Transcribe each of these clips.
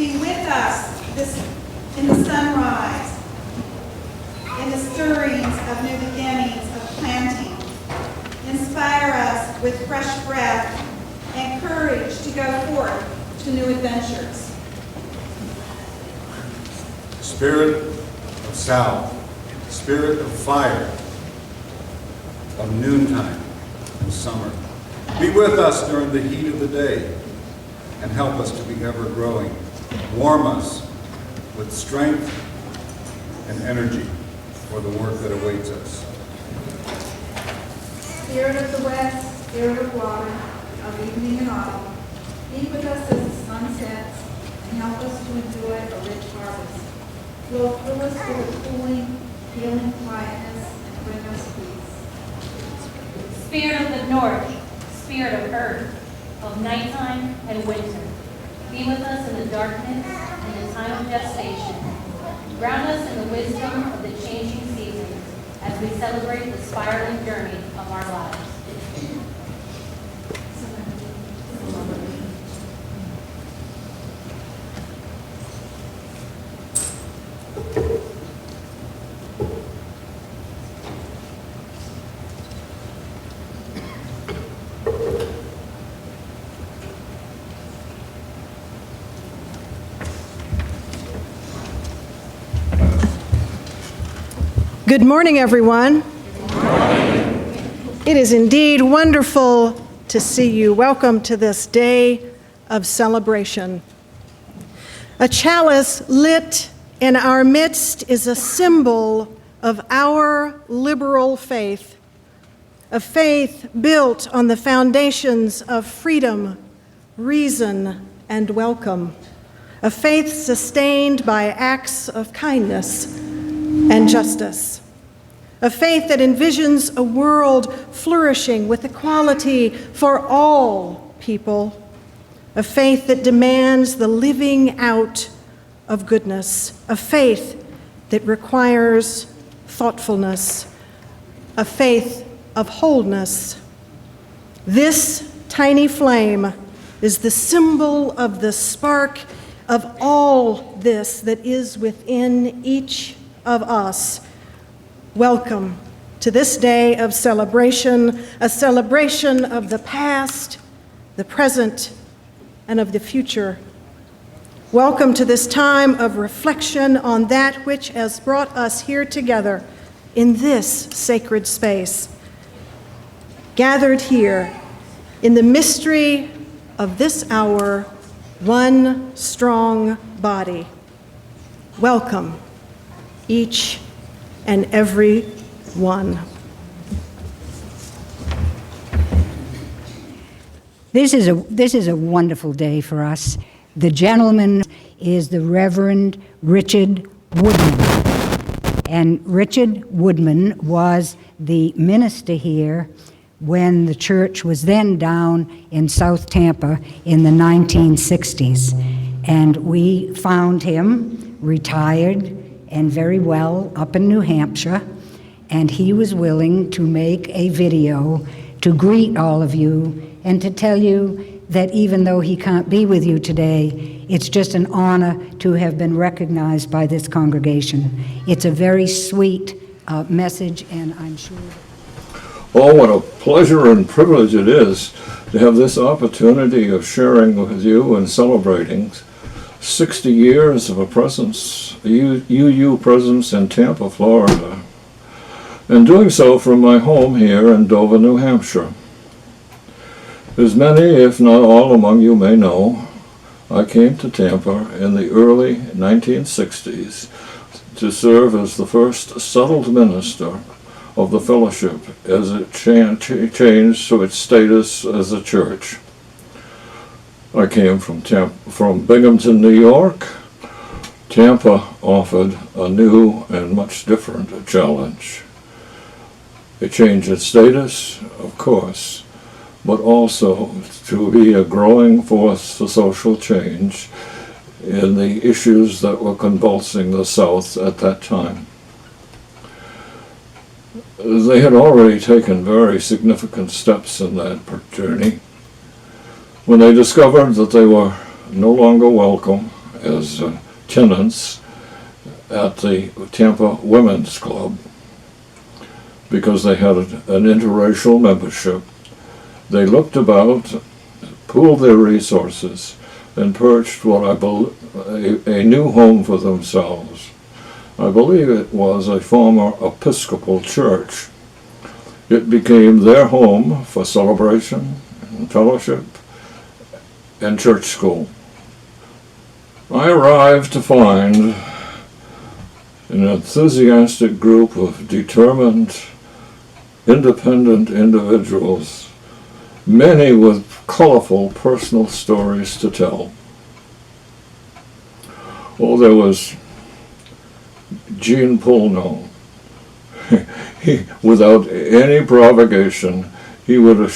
Be with us in the sunrise, in the stirrings of new beginnings of planting. Inspire us with fresh breath and courage to go forth to new adventures. Spirit of south, spirit of fire, of noontime and summer. Be with us during the heat of the day and help us to be ever growing. Warm us with strength and energy for the work that awaits us. Spirit of the west, spirit of water, of evening and autumn, be with us as the sun sets and help us to enjoy a rich harvest. Flow through us with a cooling, healing quietness and bring us peace. Spirit of the north, spirit of earth, of nighttime and winter, be with us in the darkness and the time of gestation. Ground us in the wisdom of the changing seasons as we celebrate the spiraling journey of our lives. Good morning, everyone. Good morning. It is indeed wonderful to see you. Welcome to this day of celebration. A chalice lit in our midst is a symbol of our liberal faith, a faith built on the foundations of freedom, reason, and welcome, a faith sustained by acts of kindness and justice, a faith that envisions a world flourishing with equality for all people, a faith that demands the living out of goodness, a faith that requires thoughtfulness, a faith of wholeness. This tiny flame is the symbol of the spark of all this that is within each of us. Welcome to this day of celebration, a celebration of the past, the present, and of the future. Welcome to this time of reflection on that which has brought us here together in this sacred space, gathered here in the mystery of this hour, one strong body. Welcome, each and every one. This is a wonderful day for us. The gentleman is the Reverend Richard Woodman. And Richard Woodman was the minister here when the church was then down in South Tampa in the 1960s. And we found him retired and very well up in New Hampshire, and he was willing to make a video to greet all of you and to tell you that even though he can't be with you today, it's just an honor to have been recognized by this congregation. It's a very sweet message, and I'm sure Oh, what a pleasure and privilege it is to have this opportunity of sharing with you and celebrating 60 years of a presence, a UU presence in Tampa, Florida, and doing so from my home here in Dover, New Hampshire. As many, if not all among you may know, I came to Tampa in the early 1960s to serve as the first settled minister of the fellowship as it changed to its status as a church. I came from Binghamton, New York. Tampa offered a new and much different challenge. It changed its status, of course, but also to be a growing force for social change in the issues that were convulsing the South at that time. They had already taken very significant steps in that journey when they discovered that they were no longer welcome as tenants at the Tampa Women's Club because they had an interracial membership. They looked about, pooled their resources, and perched what I believe a new home for themselves. I believe it was a former Episcopal church. It became their home for celebration and fellowship and church school. I arrived to find an enthusiastic group of determined, independent individuals, many with colorful personal stories to tell. Oh, there was Gene Pulno. Without any provocation, he would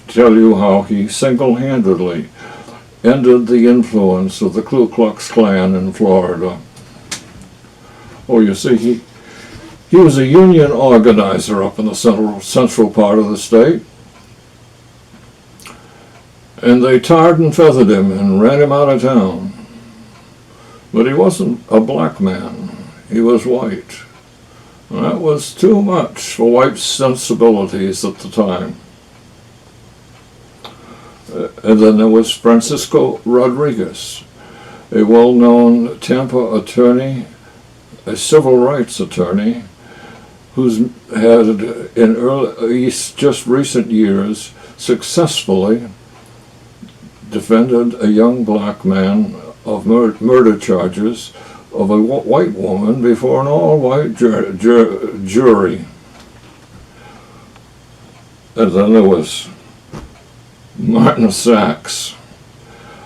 tell you how he single-handedly ended the influence of the Ku Klux Klan in Florida. Oh, you see, he was a union organizer up in the central part of the state. And they tarred and feathered him and ran him out of town. But he wasn't a black man, he was white. And that was too much for white sensibilities at the time. And then there was Francisco Rodriguez, a well-known Tampa attorney, a civil rights attorney, who's had in just recent years successfully defended a young black man of murder charges of a white woman before an all-white jury. And then there was Martin Sachs.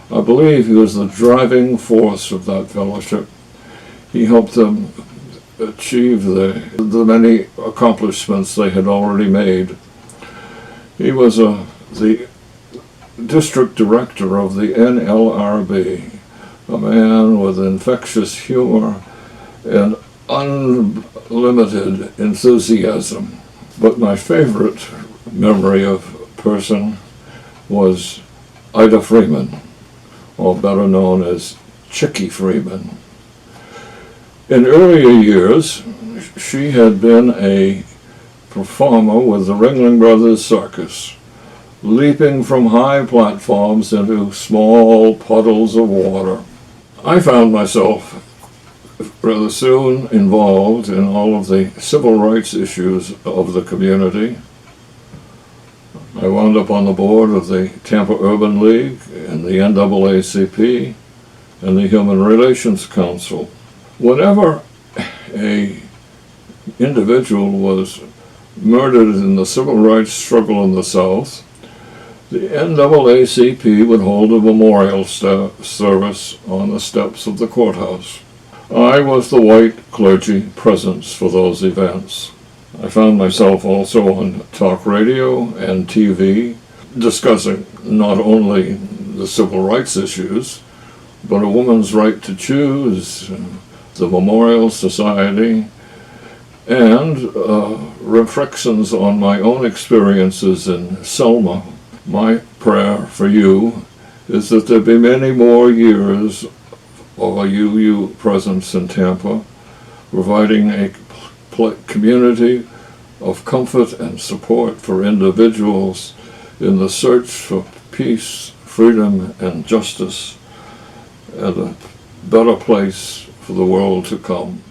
I believe he was the driving force of that fellowship. He helped them achieve the many accomplishments they had already made. He was the district director of the NLRB, a man with infectious humor and unlimited enthusiasm. But my favorite memory of person was Ida Freeman, or better known as Chickie Freeman. In earlier years, she had been a performer with the Ringling Brothers Circus, leaping from high platforms into small puddles of water. I found myself rather soon involved in all of the civil rights issues of the community. I wound up on the board of the Tampa Urban League and the NAACP and the Human Relations Council. Whenever a individual was murdered in the civil rights struggle in the South, the NAACP would hold a memorial service on the steps of the courthouse. I was the white clergy presence for those events. I found myself also on talk radio and TV discussing not only the civil rights issues, but a woman's right to choose, the Memorial Society, and reflections on my own experiences in Selma. My prayer for you is that there be many more years of a UU presence in Tampa, providing a community of comfort and support for individuals in the search for peace, freedom, and justice, and a better place for the world to come.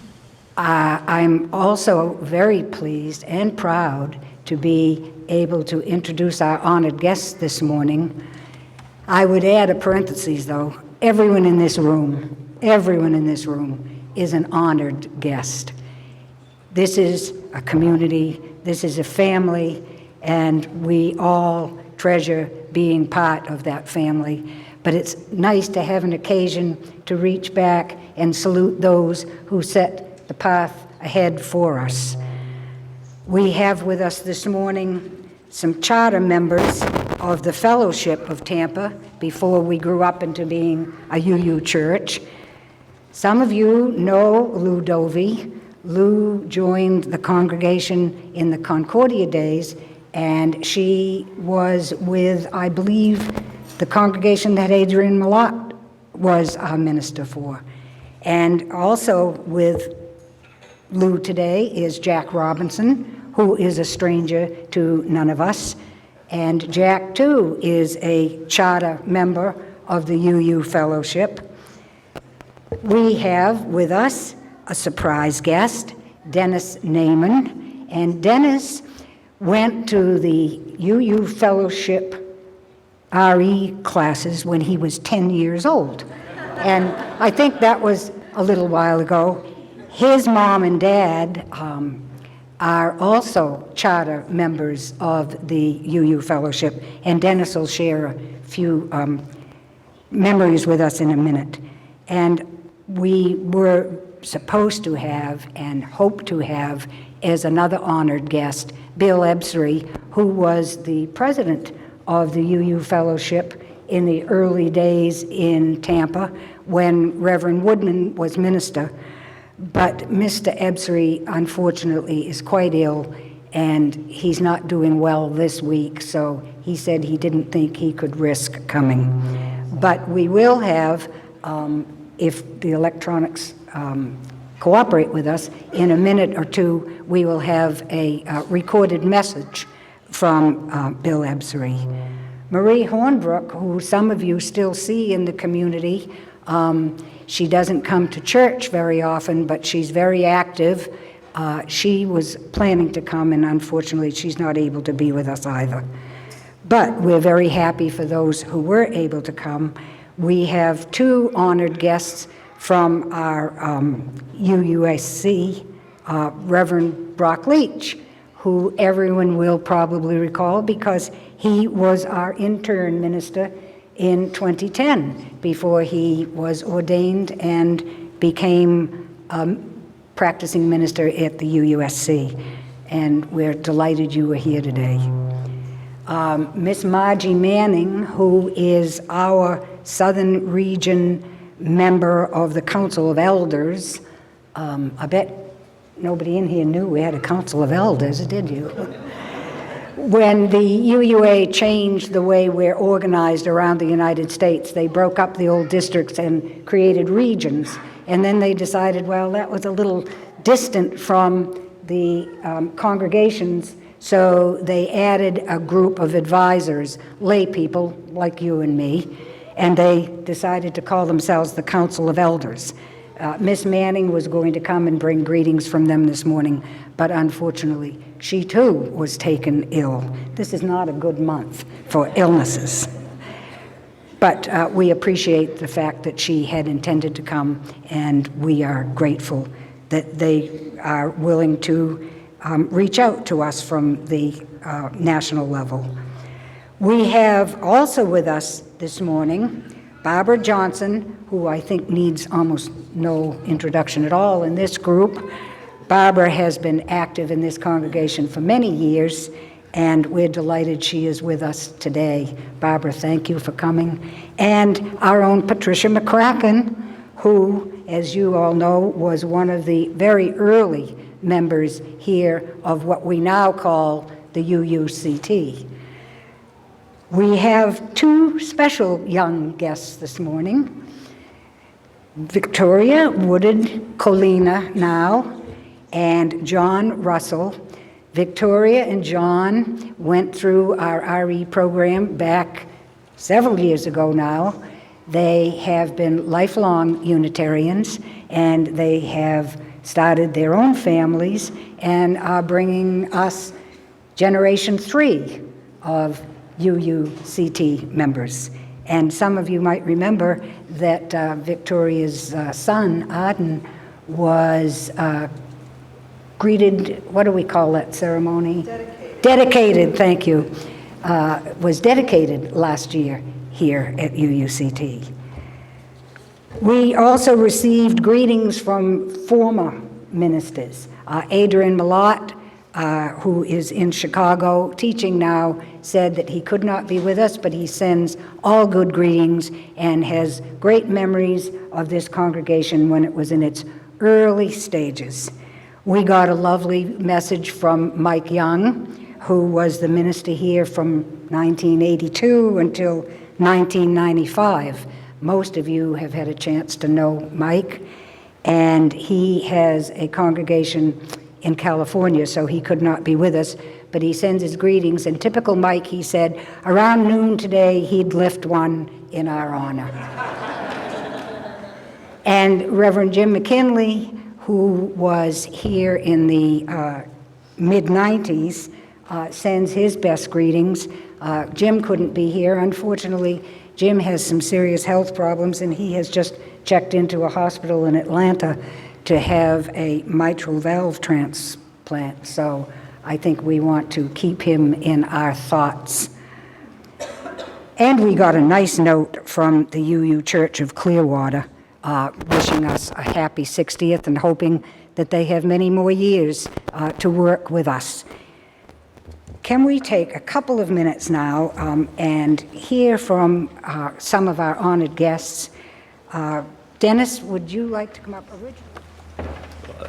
I'm also very pleased and proud to be able to introduce our honored guests this morning. I would add a parenthesis, though. Everyone in this room is an honored guest. This is a community, this is a family, and we all treasure being part of that family. But it's nice to have an occasion to reach back and salute those who set the path ahead for us. We have with us this morning some charter members of the Fellowship of Tampa before we grew up into being a UU church. Some of you know Lou Dovey. Lou joined the congregation in the Concordia days, and she was with, I believe, the congregation that Adrian Malott was our minister for. And also with Lou today is Jack Robinson, who is a stranger to none of us. And Jack, too, is a charter member of the UU Fellowship. We have with us a surprise guest, Dennis Naiman. And Dennis went to the UU Fellowship RE classes when he was 10 years old. And I think that was a little while ago. His mom and dad are also charter members of the UU Fellowship, and Dennis will share a few memories with us in a minute. And we were supposed to have and hope to have as another honored guest, Bill Ebsry, who was the president of the UU Fellowship in the early days in Tampa when Reverend Woodman was minister. But Mr. Ebsry, unfortunately, is quite ill, and he's not doing well this week, so he said he didn't think he could risk coming. But we will have, if the electronics cooperate with us, in a minute or two, we will have a recorded message from Bill Ebsry. Marie Hornbrook, who some of you still see in the community, she doesn't come to church very often, but she's very active. She was planning to come, and unfortunately, she's not able to be with us either. But we're very happy for those who were able to come. We have two honored guests from our UUSC, Reverend Brock Leach, who everyone will probably recall because he was our intern minister in 2010 before he was ordained and became a practicing minister at the UUSC. And we're delighted you were here today. Miss Margie Manning, who is our Southern Region member of the Council of Elders. I bet nobody in here knew we had a Council of Elders, did you? When the UUA changed the way we're organized around the United States, they broke up the old districts and created regions. And then they decided, well, that was a little distant from the congregations, so they added a group of advisors, lay people like you and me, and they decided to call themselves the Council of Elders. Miss Manning was going to come and bring greetings from them this morning, but unfortunately, she too was taken ill. This is not a good month for illnesses. But we appreciate the fact that she had intended to come, and we are grateful that they are willing to reach out to us from the national level. We have also with us this morning Barbara Johnson, who I think needs almost no introduction at all in this group. Barbara has been active in this congregation for many years, and we're delighted she is with us today. Barbara, thank you for coming. And our own Patricia McCracken, who, as you all know, was one of the very early members here of what we now call the UUCT. We have two special young guests this morning. Victoria Wooded Colina now, and John Russell. Victoria and John went through our RE program back several years ago now. They have been lifelong Unitarians, and they have started their own families and are bringing us Generation 3 of UUCT members. And some of you might remember that Victoria's son, Arden, was greeted, what do we call that ceremony? Dedicated, thank you. Was dedicated last year here at UUCT. We also received greetings from former ministers. Adrian Malott, who is in Chicago teaching now, said that he could not be with us, but he sends all good greetings and has great memories of this congregation when it was in its early stages. We got a lovely message from Mike Young, who was the minister here from 1982 until 1995. most of you have had a chance to know Mike, and he has a congregation in California, so he could not be with us, but he sends his greetings. And typical Mike, he said, around noon today, he'd lift one in our honor. And Reverend Jim McKinley, who was here in the mid-90s, sends his best greetings. Jim couldn't be here. Unfortunately, Jim has some serious health problems, and he has just checked into a hospital in Atlanta to have a mitral valve transplant. So I think we want to keep him in our thoughts. And we got a nice note from the UU Church of Clearwater, wishing us a happy 60th and hoping that they have many more years to work with us. Can we take a couple of minutes now and hear from some of our honored guests? Dennis, would you like to come up originally?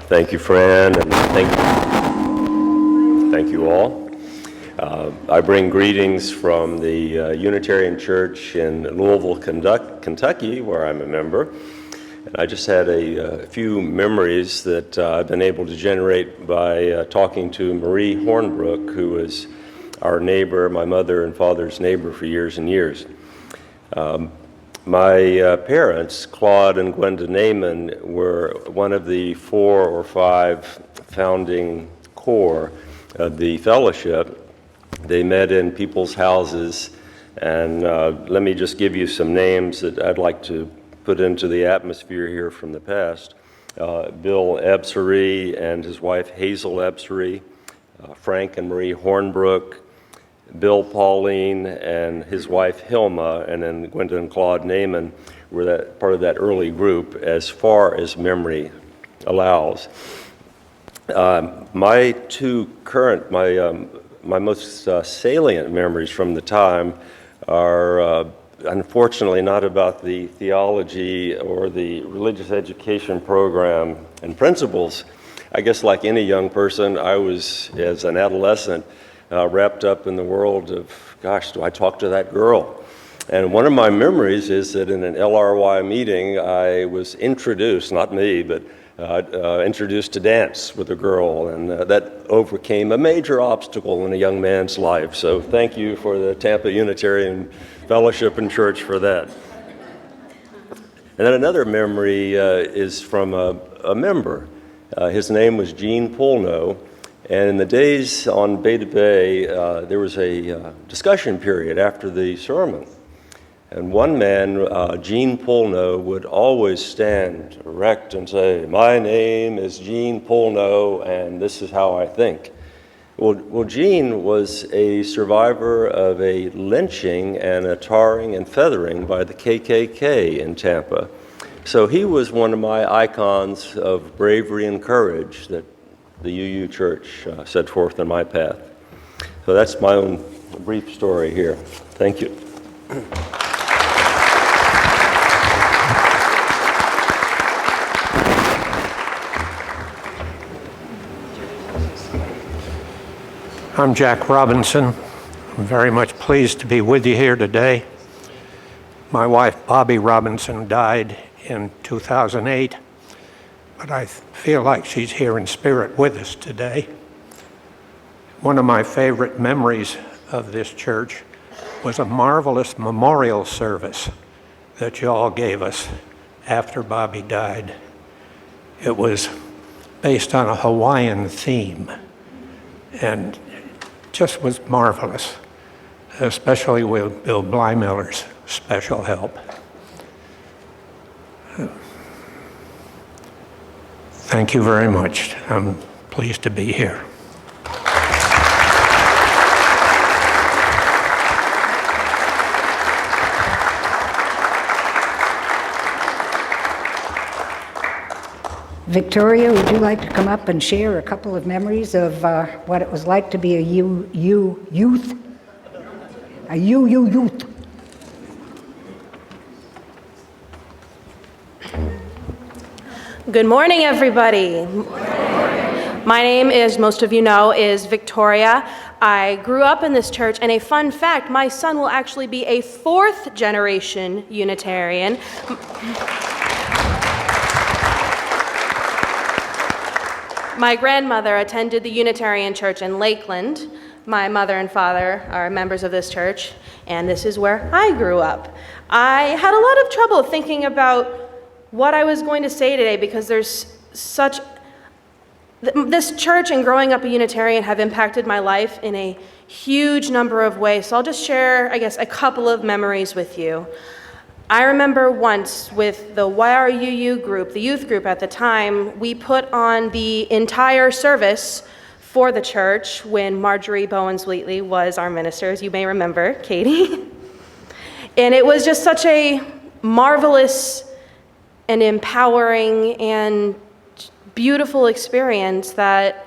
Thank you, Fran, and thank you all. I bring greetings from the Unitarian Church in Louisville, Kentucky, where I'm a member. And I just had a few memories that I've been able to generate by talking to Marie Hornbrook, who was our neighbor, my mother and father's neighbor for years and years. My parents, Claude and Gwenda Naiman, were one of the 4 or 5 founding core of the fellowship. They met in people's houses, and let me just give you some names that I'd like to put into the atmosphere here from the past. Bill Ebsery and his wife Hazel Ebsery, Frank and Marie Hornbrook, Bill Pauline and his wife Hilma, and then Gwenda and Claude Naiman were that part of that early group as far as memory allows. My most salient memories from the time are unfortunately not about the theology or the religious education program and principles. I guess like any young person, I was, as an adolescent, wrapped up in the world of, gosh, do I talk to that girl? And one of my memories is that in an LRY meeting, I was introduced, not me, but introduced to dance with a girl, and that overcame a major obstacle in a young man's life. So thank you for the Tampa Unitarian Fellowship and Church for that. And then another memory is from a member. His name was Gene Poulno. And in the days on Beta Bay, there was a discussion period after the sermon. And one man, Gene Poulno, would always stand erect and say, "My name is Gene Poulno, and this is how I think." Well, Gene was a survivor of a lynching and a tarring and feathering by the KKK in Tampa. So he was one of my icons of bravery and courage that the UU Church set forth in my path. So that's my own brief story here. Thank you. I'm Jack Robinson. I'm very much pleased to be with you here today. My wife, Bobby Robinson, died in 2008. But I feel like she's here in spirit with us today. One of my favorite memories of this church was a marvelous memorial service that you all gave us after Bobby died. It was based on a Hawaiian theme and just was marvelous, especially with Bill Bleimiller's special help. Thank you very much. I'm pleased to be here. Victoria, would you like to come up and share a couple of memories of what it was like to be a UU youth? A UU youth. Good morning, everybody. My name, as most of you know, is Victoria. I grew up in this church, and a fun fact, my son will actually be a fourth-generation Unitarian. My grandmother attended the Unitarian church in Lakeland. My mother and father are members of this church, and this is where I grew up. I had a lot of trouble thinking about what I was going to say today because there's such... This church and growing up a Unitarian have impacted my life in a huge number of ways. So I'll just share, I guess, a couple of memories with you. I remember once with the YRUU group, the youth group at the time, we put on the entire service for the church when Marjorie Bowens-Wheatley was our minister, as you may remember, Katie. And it was just such a marvelous and empowering and beautiful experience that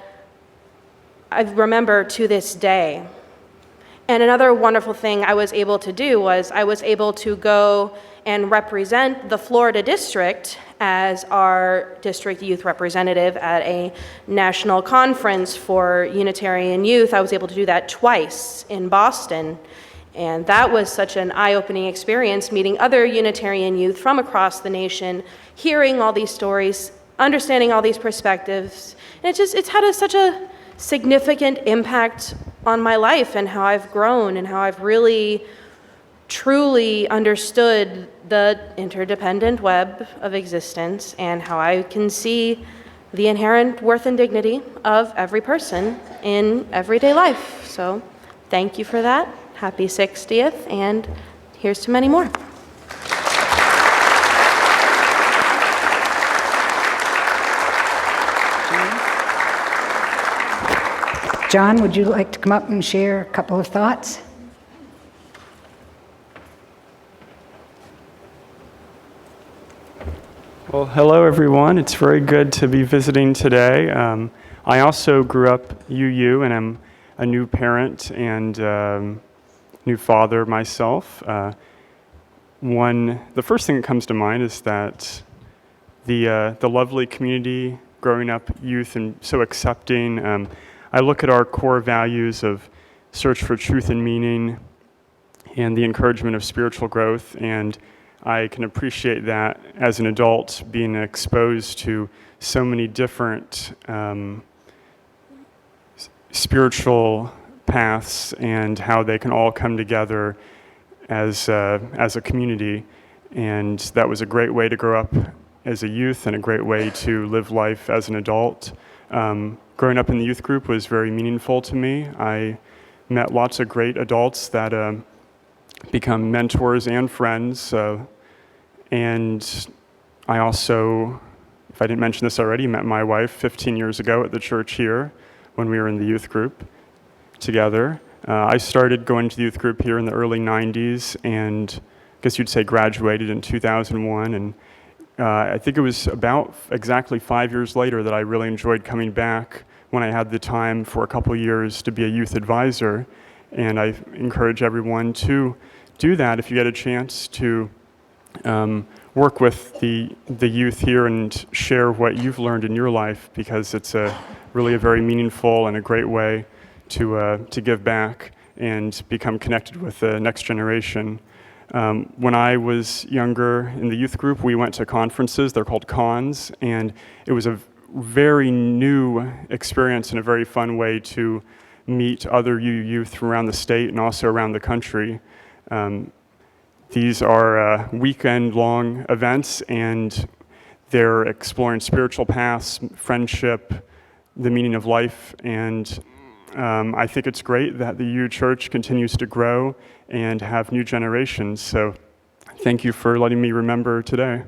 I remember to this day. And another wonderful thing I was able to do was I was able to go and represent the Florida district as our district youth representative at a national conference for Unitarian youth. I was able to do that twice in Boston. And that was such an eye-opening experience, meeting other Unitarian youth from across the nation, hearing all these stories, understanding all these perspectives. And it's had such a significant impact on my life and how I've grown and how I've really, truly understood the interdependent web of existence and how I can see the inherent worth and dignity of every person in everyday life. So thank you for that. Happy 60th, and here's to many more. John, would you like to come up and share a couple of thoughts? Well, hello everyone. It's very good to be visiting today. I also grew up UU, and I'm a new parent and new father myself. The first thing that comes to mind is that the lovely community, growing up youth, and so accepting. I look at our core values of search for truth and meaning and the encouragement of spiritual growth, and I can appreciate that as an adult, being exposed to so many different spiritual paths and how they can all come together as a community. And that was a great way to grow up as a youth and a great way to live life as an adult. Growing up in the youth group was very meaningful to me. I met lots of great adults that become mentors and friends. And I also, if I didn't mention this already, met my wife 15 years ago at the church here when we were in the youth group together. I started going to the youth group here in the early 90s, and I guess you'd say graduated in 2001. And I think it was about exactly 5 years later that I really enjoyed coming back when I had the time for a couple years to be a youth advisor. And I encourage everyone to do that if you get a chance to work with the youth here and share what you've learned in your life, because it's really a very meaningful and a great way to give back and become connected with the next generation. When I was younger in the youth group, we went to conferences. They're called cons, and it was a very new experience and a very fun way to meet other youth around the state and also around the country. These are weekend-long events, and they're exploring spiritual paths, friendship, the meaning of life, and I think it's great that the UU Church continues to grow and have new generations. So thank you for letting me remember today.